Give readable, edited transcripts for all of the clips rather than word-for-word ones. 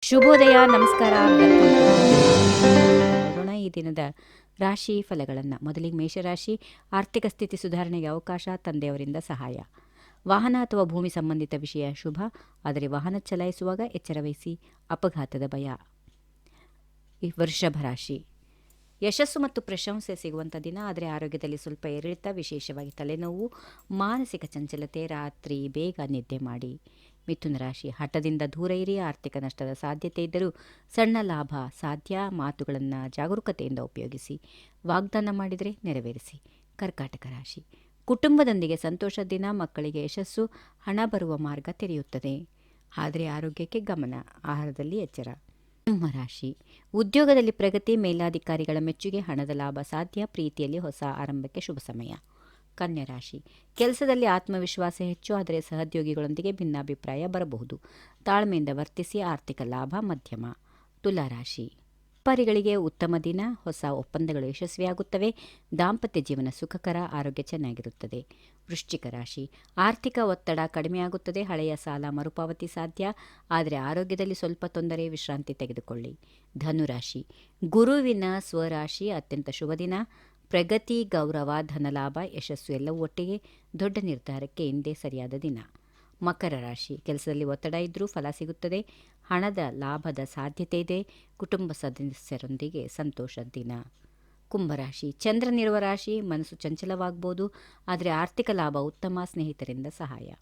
ಶುಭೋದಯ, ನಮಸ್ಕಾರ. ನೋಡೋಣ ಈ ದಿನದ ರಾಶಿ ಫಲಗಳನ್ನು. ಮೊದಲಿಗೆ ಮೇಷರಾಶಿ. ಆರ್ಥಿಕ ಸ್ಥಿತಿ ಸುಧಾರಣೆಗೆ ಅವಕಾಶ, ತಂದೆಯವರಿಂದ ಸಹಾಯ. ವಾಹನ ಅಥವಾ ಭೂಮಿ ಸಂಬಂಧಿತ ವಿಷಯ ಶುಭ, ಆದರೆ ವಾಹನ ಚಲಾಯಿಸುವಾಗ ಎಚ್ಚರ ವಹಿಸಿ, ಅಪಘಾತದ ಭಯ. ಈ ವೃಷಭ ರಾಶಿ. ಯಶಸ್ಸು ಮತ್ತು ಪ್ರಶಂಸೆ ಸಿಗುವಂಥ ದಿನ, ಆದರೆ ಆರೋಗ್ಯದಲ್ಲಿ ಸ್ವಲ್ಪ ಏರಿಳಿತ, ವಿಶೇಷವಾಗಿ ತಲೆನೋವು, ಮಾನಸಿಕ ಚಂಚಲತೆ. ರಾತ್ರಿ ಬೇಗ ನಿದ್ದೆ ಮಾಡಿ. ಮಿಥುನ ರಾಶಿ. ಹಠದಿಂದ ದೂರ ಇರಿ, ಆರ್ಥಿಕ ನಷ್ಟದ ಸಾಧ್ಯತೆ ಇದ್ದರೂ ಸಣ್ಣ ಲಾಭ ಸಾಧ್ಯ. ಮಾತುಗಳನ್ನು ಜಾಗರೂಕತೆಯಿಂದ ಉಪಯೋಗಿಸಿ, ವಾಗ್ದಾನ ಮಾಡಿದರೆ ನೆರವೇರಿಸಿ. ಕರ್ಕಾಟಕ ರಾಶಿ. ಕುಟುಂಬದೊಂದಿಗೆ ಸಂತೋಷ ದಿನ, ಮಕ್ಕಳಿಗೆ ಯಶಸ್ಸು, ಹಣ ಬರುವ ಮಾರ್ಗ ತೆರೆಯುತ್ತದೆ, ಆದರೆ ಆರೋಗ್ಯಕ್ಕೆ ಗಮನ, ಆಹಾರದಲ್ಲಿ ಎಚ್ಚರ. ಸಿಂಹರಾಶಿ. ಉದ್ಯೋಗದಲ್ಲಿ ಪ್ರಗತಿ, ಮೇಲಾಧಿಕಾರಿಗಳ ಮೆಚ್ಚುಗೆ, ಹಣದ ಲಾಭ ಸಾಧ್ಯ. ಪ್ರೀತಿಯಲ್ಲಿ ಹೊಸ ಆರಂಭಕ್ಕೆ ಶುಭ ಸಮಯ. ಕನ್ಯಾ ರಾಶಿ. ಕೆಲಸದಲ್ಲಿ ಆತ್ಮವಿಶ್ವಾಸ ಹೆಚ್ಚು, ಆದರೆ ಸಹೋದ್ಯೋಗಿಗಳೊಂದಿಗೆ ಭಿನ್ನಾಭಿಪ್ರಾಯ ಬರಬಹುದು. ತಾಳ್ಮೆಯಿಂದ ವರ್ತಿಸಿ, ಆರ್ಥಿಕ ಲಾಭ ಮಧ್ಯಮ. ತುಲಾರಾಶಿ. ವ್ಯಾಪಾರಿಗಳಿಗೆ ಉತ್ತಮ ದಿನ, ಹೊಸ ಒಪ್ಪಂದಗಳು ಯಶಸ್ವಿಯಾಗುತ್ತವೆ. ದಾಂಪತ್ಯ ಜೀವನ ಸುಖಕರ, ಆರೋಗ್ಯ ಚೆನ್ನಾಗಿರುತ್ತದೆ. ವೃಶ್ಚಿಕ ರಾಶಿ. ಆರ್ಥಿಕ ಒತ್ತಡ ಕಡಿಮೆಯಾಗುತ್ತದೆ, ಹಳೆಯ ಸಾಲ ಮರುಪಾವತಿ ಸಾಧ್ಯ, ಆದರೆ ಆರೋಗ್ಯದಲ್ಲಿ ಸ್ವಲ್ಪ ತೊಂದರೆ, ವಿಶ್ರಾಂತಿ ತೆಗೆದುಕೊಳ್ಳಿ. ಧನುರಾಶಿ. ಗುರುವಿನ ಸ್ವರಾಶಿ, ಅತ್ಯಂತ ಶುಭ ದಿನ, ಪ್ರಗತಿ, ಗೌರವ, ಧನಲಾಭ, ಯಶಸ್ಸು ಎಲ್ಲವೂ ಒಟ್ಟಿಗೆ. ದೊಡ್ಡ ನಿರ್ಧಾರಕ್ಕೆ ಇಂದೇ ಸರಿಯಾದ ದಿನ. ಮಕರ ರಾಶಿ. ಕೆಲಸದಲ್ಲಿ ಒತ್ತಡ ಇದ್ದರೂ ಫಲ ಸಿಗುತ್ತದೆ, ಹಣದ ಲಾಭದ ಸಾಧ್ಯತೆ ಇದೆ. ಕುಟುಂಬ ಸದಸ್ಯರೊಂದಿಗೆ ಸಂತೋಷ ದಿನ. ಕುಂಭರಾಶಿ. ಚಂದ್ರನಿರುವ ರಾಶಿ, ಮನಸ್ಸು ಚಂಚಲವಾಗಬಹುದು, ಆದರೆ ಆರ್ಥಿಕ ಲಾಭ ಉತ್ತಮ, ಸ್ನೇಹಿತರಿಂದ ಸಹಾಯ.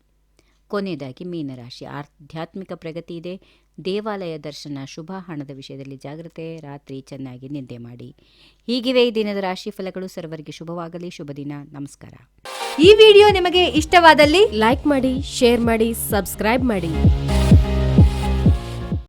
ಕೊನೆಯದಾಗಿ ಮೀನರಾಶಿ. ಆಧ್ಯಾತ್ಮಿಕ ಪ್ರಗತಿ ಇದೆ, ದೇವಾಲಯ ದರ್ಶನ ಶುಭ, ಹಣದ ವಿಷಯದಲ್ಲಿ ಜಾಗ್ರತೆ, ರಾತ್ರಿ ಚೆನ್ನಾಗಿ ನಿದ್ದೆ ಮಾಡಿ. ಹೀಗಿವೆ ಈ ದಿನದ ರಾಶಿ ಫಲಗಳು. ಸರ್ವರಿಗೆ ಶುಭವಾಗಲಿ. ಶುಭ ದಿನ. ನಮಸ್ಕಾರ. ಈ ವಿಡಿಯೋ ನಿಮಗೆ ಇಷ್ಟವಾದಲ್ಲಿ ಲೈಕ್ ಮಾಡಿ, ಶೇರ್ ಮಾಡಿ, ಸಬ್ಸ್ಕ್ರೈಬ್ ಮಾಡಿ.